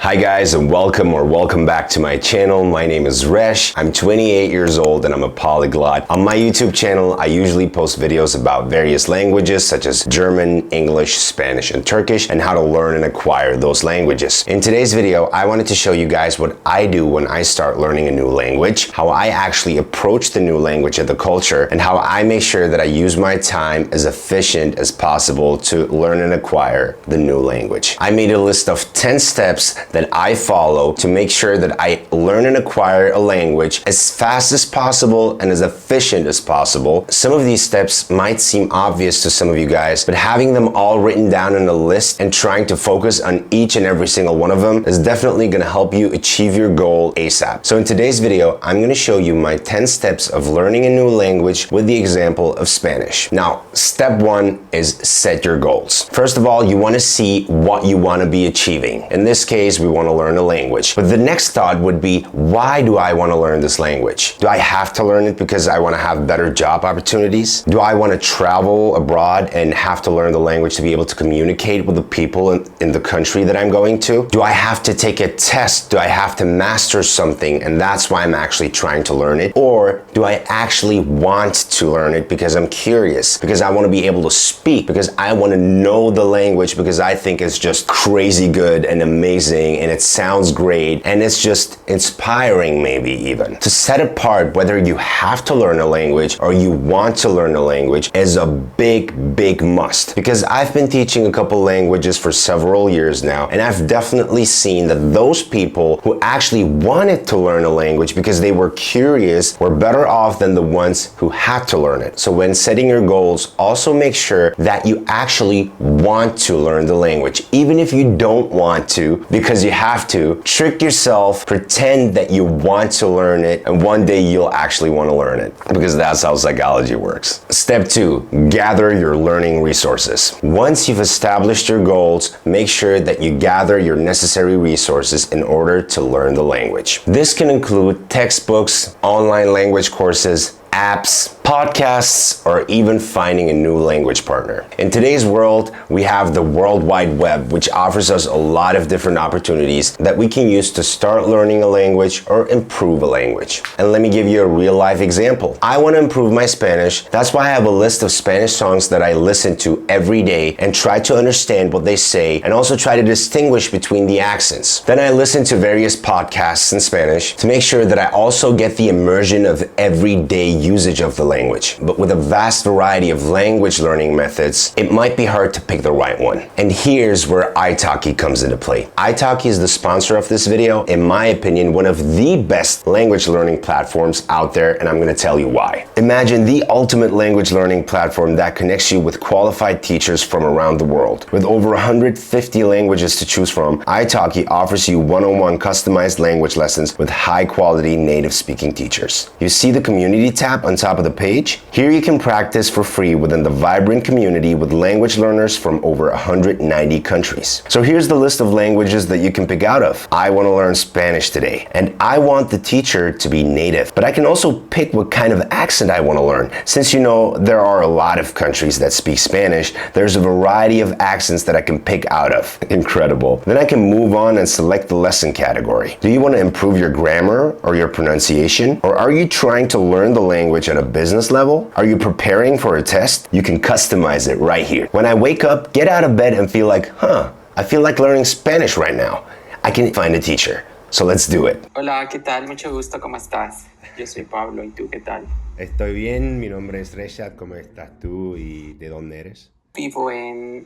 Hi guys, and welcome back to my channel. My name is Resh. I'm 28 years old and I'm a polyglot. On my YouTube channel, I usually post videos about various languages such as German, English, Spanish, and Turkish, and how to learn and acquire those languages. In today's video, I wanted to show you guys what I do when I start learning a new language, how I actually approach the new language and the culture, and how I make sure that I use my time as efficient as possible to learn and acquire the new language. I made a list of 10 steps that I follow to make sure that I learn and acquire a language as fast as possible and as efficient as possible. Some of these steps might seem obvious to some of you guys, but having them all written down in a list and trying to focus on each and every single one of them is definitely going to help you achieve your goal ASAP. So in today's video, I'm going to show you my 10 steps of learning a new language with the example of Spanish. Now, step one is set your goals. First of all, you want to see what you want to be achieving. In this case, we want to learn a language. But the next thought would be, why do I want to learn this language? Do I have to learn it because I want to have better job opportunities? Do I want to travel abroad and have to learn the language to be able to communicate with the people in the country that I'm going to? Do I have to take a test? Do I have to master something and that's why I'm actually trying to learn it? Or do I actually want to learn it because I'm curious, because I want to be able to speak, because I want to know the language, because I think it's just crazy good and amazing and it sounds great and it's just inspiring, maybe even. To set apart whether you have to learn a language or you want to learn a language is a big must, because I've been teaching a couple languages for several years now, and I've definitely seen that those people who actually wanted to learn a language because they were curious were better off than the ones who had to learn it. So when setting your goals, also make sure that you actually want to learn the language, even if you don't want to, because you have to. Trick yourself, pretend that you want to learn it, and one day you'll actually want to learn it, because that's how psychology works. Step two, gather your learning resources. Once you've established your goals, make sure that you gather your necessary resources in order to learn the language. This can include textbooks, online language courses, apps, podcasts, or even finding a new language partner. In today's world, we have the World Wide Web, which offers us a lot of different opportunities that we can use to start learning a language or improve a language. And let me give you a real life example. I want to improve my Spanish. That's why I have a list of Spanish songs that I listen to every day and try to understand what they say and also try to distinguish between the accents. Then I listen to various podcasts in Spanish to make sure that I also get the immersion of everyday usage of the language. But with a vast variety of language learning methods, it might be hard to pick the right one. And here's where italki comes into play. Italki is the sponsor of this video. In my opinion, one of the best language learning platforms out there, and I'm going to tell you why. Imagine the ultimate language learning platform that connects you with qualified teachers from around the world. With over 150 languages to choose from, italki offers you one-on-one customized language lessons with high-quality native speaking teachers. You see the community tab on top of the page? Here you can practice for free within the vibrant community with language learners from over 190 countries. So here's the list of languages that you can pick out of. I want to learn Spanish today, and I want the teacher to be native. But I can also pick what kind of accent I want to learn. Since you know there are a lot of countries that speak Spanish, there's a variety of accents that I can pick out of. Incredible. Then I can move on and select the lesson category. Do you want to improve your grammar or your pronunciation? Or are you trying to learn the language at a business level? Are you preparing for a test? You can customize it right here. When I wake up, get out of bed and feel like, I feel like learning Spanish right now. I can find a teacher. So let's do it. Hola, ¿qué tal? Mucho gusto, ¿cómo estás? Yo soy Pablo, ¿y tú qué tal? Estoy bien, mi nombre es RESAT, ¿cómo estás tú y de dónde eres?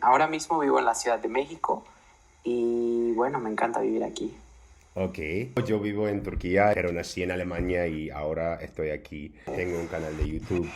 Ahora mismo vivo en la Ciudad de México y bueno, me encanta vivir aquí. Ok, yo vivo en Turquía, pero nací en Alemania y ahora estoy aquí. Tengo un canal de YouTube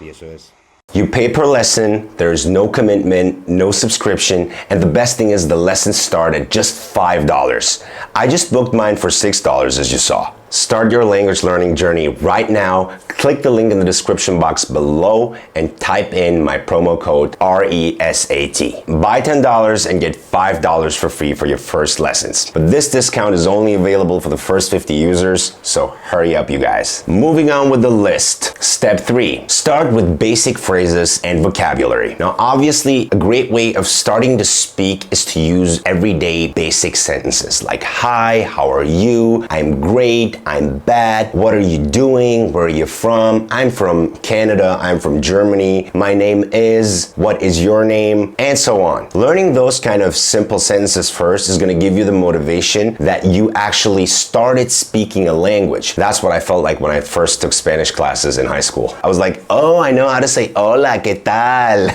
y eso es. You pay per lesson, there's no commitment, no subscription, and the best thing is the lessons start at just $5. I just booked mine for $6 as you saw. Start your language learning journey right now. Click the link in the description box below and type in my promo code RESAT. Buy $10 and get $5 for free for your first lessons. But this discount is only available for the first 50 users, so hurry up, you guys. Moving on with the list. Step 3. Start with basic phrases and vocabulary. Now, obviously, a great way of starting to speak is to use everyday basic sentences like hi, how are you, I'm great, I'm bad, what are you doing, where are you from, I'm from Canada, I'm from Germany, my name is, what is your name, and so on. Learning those kind of simple sentences first is going to give you the motivation that you actually started speaking a language. That's what I felt like when I first took Spanish classes in high school. I was like, oh, I know how to say hola, ¿qué tal?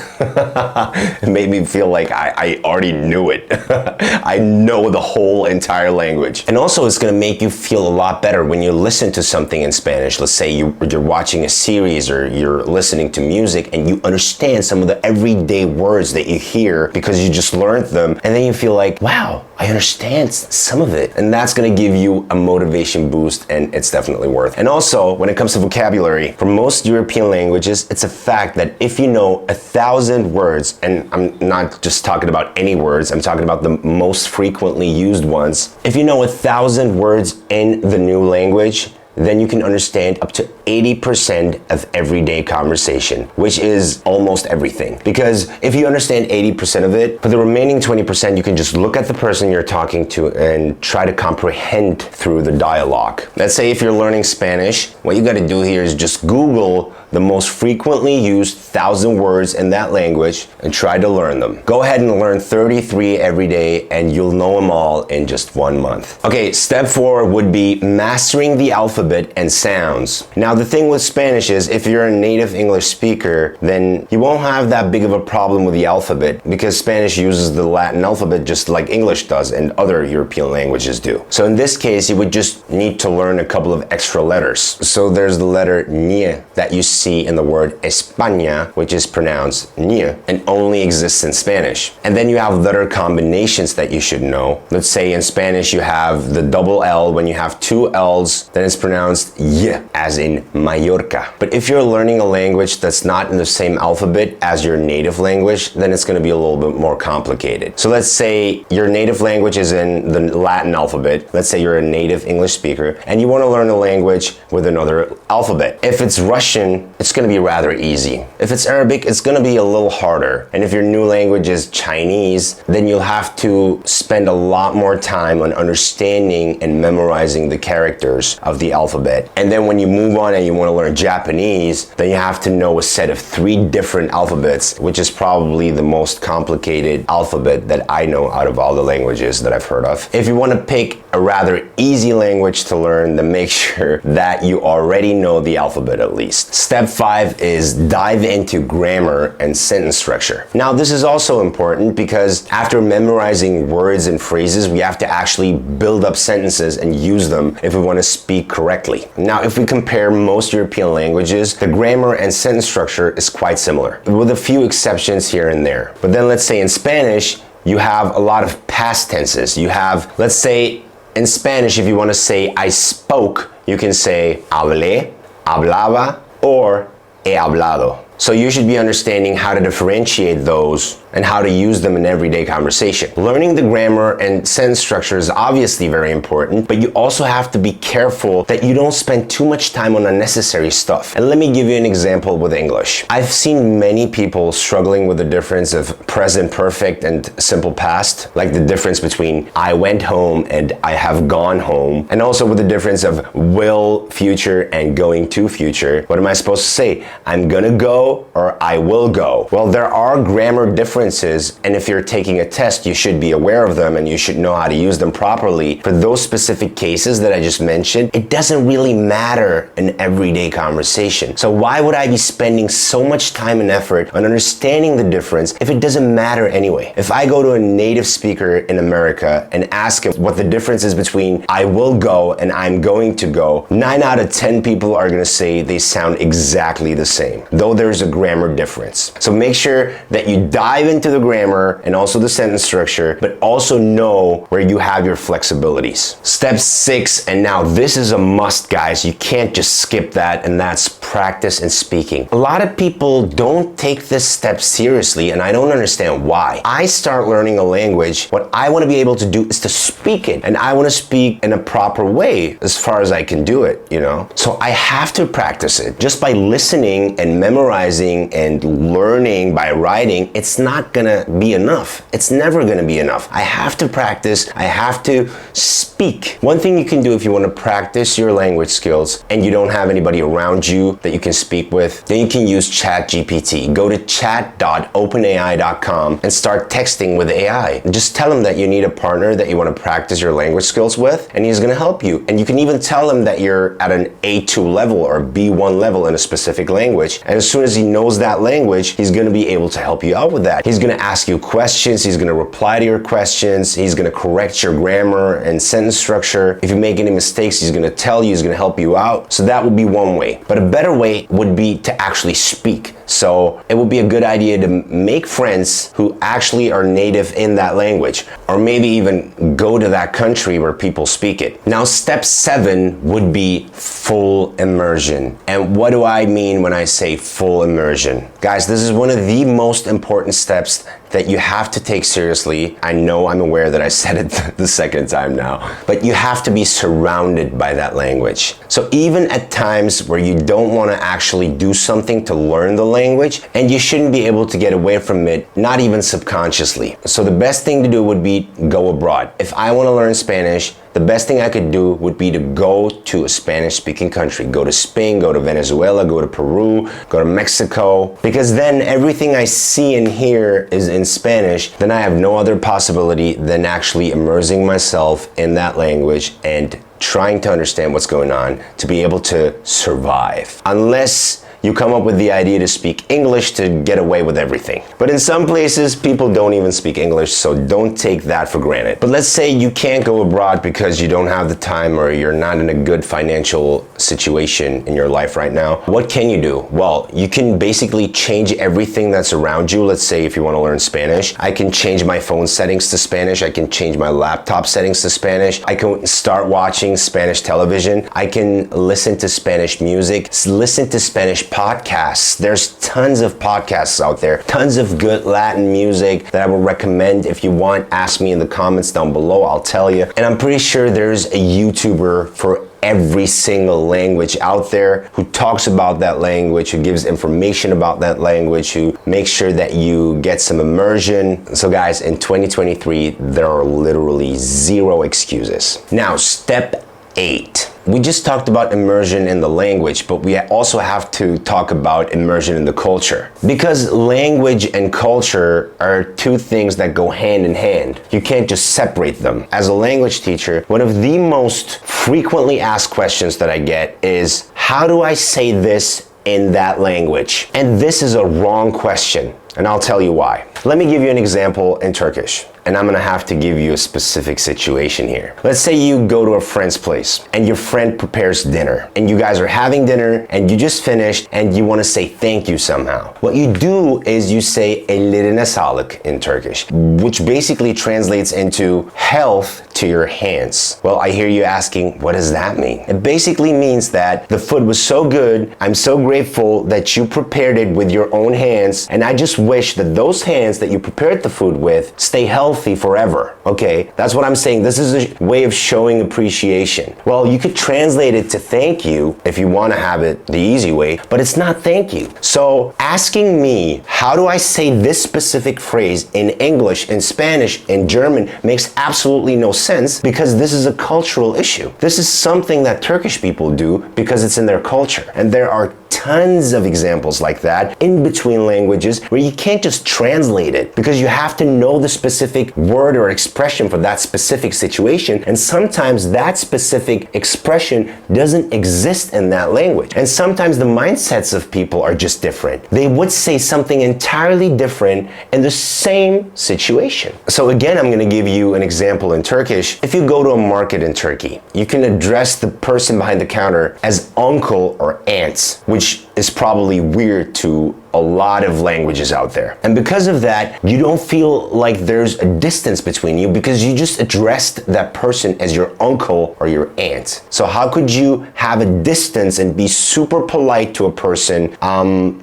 It made me feel like I already knew it. I know the whole entire language. And also it's going to make you feel a lot better when you listen to something in Spanish. Let's say you're watching a series or you're listening to music and you understand some of the everyday words that you hear because you just learned them, and then you feel like, wow, I understand some of it. And that's going to give you a motivation boost, and it's definitely worth it. And also, when it comes to vocabulary, for most European languages, it's a fact that if you know 1,000 words, and I'm not just talking about any words, I'm talking about the most frequently used ones. If you know 1,000 words in the new language, then you can understand up to 80% of everyday conversation, which is almost everything. Because if you understand 80% of it, for the remaining 20%, you can just look at the person you're talking to and try to comprehend through the dialogue. Let's say if you're learning Spanish, what you gotta do here is just Google the most frequently used 1,000 words in that language and try to learn them. Go ahead and learn 33 every day and you'll know them all in just 1 month. Okay, step 4 would be mastering the alphabet and sounds. Now, the thing with Spanish is if you're a native English speaker, then you won't have that big of a problem with the alphabet because Spanish uses the Latin alphabet just like English does and other European languages do. So in this case, you would just need to learn a couple of extra letters. So there's the letter ñ that you see in the word España, which is pronounced ñ and only exists in Spanish. And then you have letter combinations that you should know. Let's say in Spanish you have the double L. When you have 2 L's, then it's pronounced y, as in Mallorca. But if you're learning a language that's not in the same alphabet as your native language, then it's going to be a little bit more complicated. So let's say your native language is in the Latin alphabet. Let's say you're a native English speaker and you want to learn a language with another alphabet. If it's Russian, it's going to be rather easy. If it's Arabic, it's going to be a little harder. And if your new language is Chinese, then you'll have to spend a lot more time on understanding and memorizing the characters of the alphabet. And then when you move on and you want to learn Japanese, then you have to know a set of 3 different alphabets, which is probably the most complicated alphabet that I know out of all the languages that I've heard of. If you want to pick a rather easy language to learn, then make sure that you already know the alphabet at least. Step 5 is dive into grammar and sentence structure. Now, this is also important because after memorizing words and phrases, we have to actually build up sentences and use them if we want to speak correctly. Now, if we compare most European languages, the grammar and sentence structure is quite similar, with a few exceptions here and there. But then let's say in Spanish, you have a lot of past tenses. You have, let's say in Spanish, if you want to say I spoke, you can say hablé, hablaba, or he hablado. So you should be understanding how to differentiate those and how to use them in everyday conversation. Learning the grammar and sentence structure is obviously very important, but you also have to be careful that you don't spend too much time on unnecessary stuff. And let me give you an example with English. I've seen many people struggling with the difference of present perfect and simple past, like the difference between I went home and I have gone home, and also with the difference of will, future, and going to future. What am I supposed to say? I'm gonna go or I will go. Well, there are grammar differences, and if you're taking a test, you should be aware of them and you should know how to use them properly. For those specific cases that I just mentioned, it doesn't really matter in everyday conversation. So why would I be spending so much time and effort on understanding the difference if it doesn't matter anyway? If I go to a native speaker in America and ask him what the difference is between I will go and I'm going to go, 9 out of 10 people are gonna say they sound exactly the same, though there's a grammar difference. So make sure that you dive into the grammar and also the sentence structure, but also know where you have your flexibilities. Step 6, and now this is a must, guys. You can't just skip that, and that's practice and speaking. A lot of people don't take this step seriously, and I don't understand why. I start learning a language, what I want to be able to do is to speak it, and I want to speak in a proper way as far as I can do it, you know? So I have to practice it. Just by listening and memorizing and learning by writing, it's not gonna be enough. It's never gonna be enough. I have to practice, I have to speak. One thing you can do if you want to practice your language skills and you don't have anybody around you that you can speak with, then you can use ChatGPT. Go to chat.openai.com and start texting with AI. Just tell him that you need a partner that you want to practice your language skills with, and he's going to help you. And you can even tell him that you're at an A2 level or B1 level in a specific language. And as soon as he knows that language, he's going to be able to help you out with that. He's going to ask you questions. He's going to reply to your questions. He's going to correct your grammar and sentence structure. If you make any mistakes, he's going to tell you, he's going to help you out. So that would be one way. But a better way would be to actually speak. So it would be a good idea to make friends who actually are native in that language, or maybe even go to that country where people speak it. Now, step 7 would be full immersion. And what do I mean when I say full immersion? Guys, this is one of the most important steps that you have to take seriously. I know, I'm aware that I said it the second time now, but you have to be surrounded by that language. So even at times where you don't want to actually do something to learn the language, and you shouldn't be able to get away from it, not even subconsciously. So the best thing to do would be go abroad. If I want to learn Spanish, the best thing I could do would be to go to a Spanish-speaking country. Go to Spain, go to Venezuela, go to Peru, go to Mexico. Because then everything I see and hear is in Spanish. Then I have no other possibility than actually immersing myself in that language and trying to understand what's going on to be able to survive. Unless you come up with the idea to speak English to get away with everything. But in some places, people don't even speak English, so don't take that for granted. But let's say you can't go abroad because you don't have the time or you're not in a good financial situation in your life right now. What can you do? Well, you can basically change everything that's around you. Let's say if you want to learn Spanish, I can change my phone settings to Spanish. I can change my laptop settings to Spanish. I can start watching Spanish television. I can listen to Spanish music, listen to Spanish podcasts. There's tons of podcasts out there, tons of good Latin music that I would recommend. If you want, ask me in the comments down below, I'll tell you. And I'm pretty sure there's a YouTuber for every single language out there who talks about that language, who gives information about that language, who makes sure that you get some immersion. So guys, in 2023, there are literally zero excuses. Now, step 8. We just talked about immersion in the language, but we also have to talk about immersion in the culture. Because language and culture are two things that go hand in hand. You can't just separate them. As a language teacher, one of the most frequently asked questions that I get is, how do I say this in that language? And this is a wrong question, and I'll tell you why. Let me give you an example in Turkish. And I'm gonna have to give you a specific situation here. Let's say you go to a friend's place and your friend prepares dinner and you guys are having dinner and you just finished and you wanna say thank you somehow. What you do is you say ellerine sağlık in Turkish, which basically translates into health to your hands. Well, I hear you asking, what does that mean? It basically means that the food was so good, I'm so grateful that you prepared it with your own hands, and I just wish that those hands that you prepared the food with stay healthy forever. Okay, that's what I'm saying. This is a way of showing appreciation. Well, you could translate it to thank you if you want to have it the easy way, but it's not thank you. So asking me, how do I say this specific phrase in English, in Spanish, in German makes absolutely no sense, because this is a cultural issue. This is something that Turkish people do because it's in their culture. And there are tons of examples like that in between languages where you can't just translate it, because you have to know the specific word or expression for that specific situation, and sometimes that specific expression doesn't exist in that language. And sometimes the mindsets of people are just different. They would say something entirely different in the same situation. So again, I'm going to give you an example in Turkish. If you go to a market in Turkey, you can address the person behind the counter as uncle or aunt, which is probably weird to a lot of languages out there. And because of that, you don't feel like there's a distance between you because you just addressed that person as your uncle or your aunt. So how could you have a distance and be super polite to a person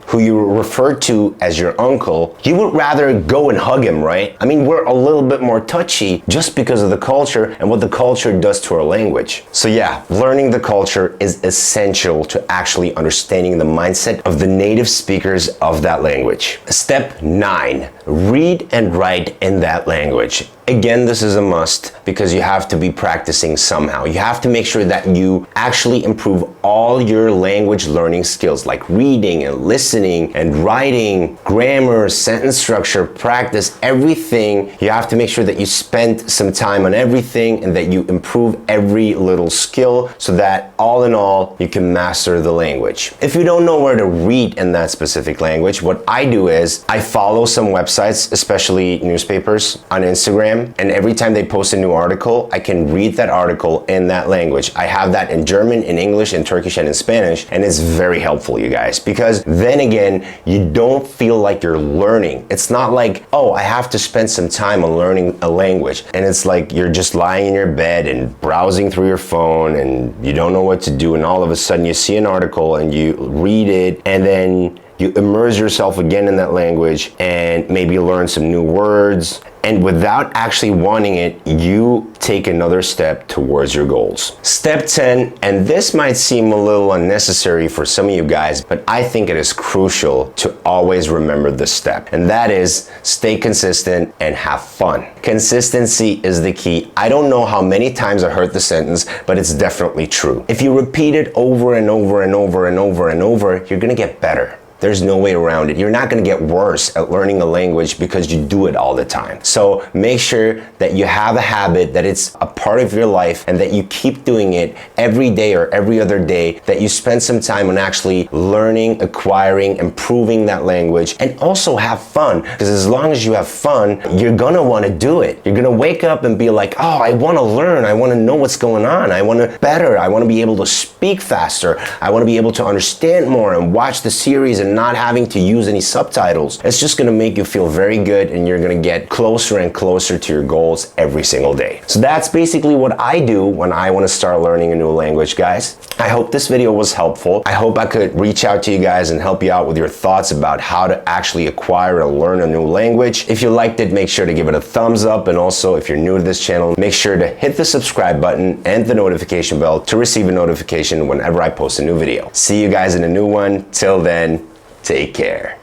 who you refer to as your uncle? You would rather go and hug him, right? I mean, we're a little bit more touchy just because of the culture and what the culture does to our language. So yeah, learning the culture is essential to actually understanding the mindset of the native speakers of that language. Step 9, read and write in that language. Again, this is a must because you have to be practicing somehow. You have to make sure that you actually improve all your language learning skills like reading and listening and writing, grammar, sentence structure, practice, everything. You have to make sure that you spend some time on everything and that you improve every little skill so that all in all, you can master the language. If you don't know where to read in that specific language, what I do is I follow some websites, especially newspapers on Instagram. And every time they post a new article, I can read that article in that language. I have that in German, in English, in Turkish, and in Spanish, and it's very helpful, you guys, because then again, you don't feel like you're learning. It's not like, oh, I have to spend some time on learning a language, and it's like you're just lying in your bed and browsing through your phone, and you don't know what to do, and all of a sudden you see an article and you read it, and then you immerse yourself again in that language and maybe learn some new words. And without actually wanting it, you take another step towards your goals. Step 10, and this might seem a little unnecessary for some of you guys, but I think it is crucial to always remember this step. And that is stay consistent and have fun. Consistency is the key. I don't know how many times I heard the sentence, but it's definitely true. If you repeat it over and over and over and over and over, you're gonna get better. There's no way around it. You're not going to get worse at learning a language because you do it all the time. So make sure that you have a habit, that it's a part of your life, and that you keep doing it every day or every other day, that you spend some time on actually learning, acquiring, improving that language, and also have fun. Because as long as you have fun, you're going to want to do it. You're going to wake up and be like, oh, I want to learn. I want to know what's going on. I want to better. I want to be able to speak faster. I want to be able to understand more and watch the series and not having to use any subtitles. It's just gonna make you feel very good, and you're gonna get closer and closer to your goals every single day. So that's basically what I do when I wanna start learning a new language, guys. I hope this video was helpful. I hope I could reach out to you guys and help you out with your thoughts about how to actually acquire and learn a new language. If you liked it, make sure to give it a thumbs up. And also, if you're new to this channel, make sure to hit the subscribe button and the notification bell to receive a notification whenever I post a new video. See you guys in a new one. Till then, take care.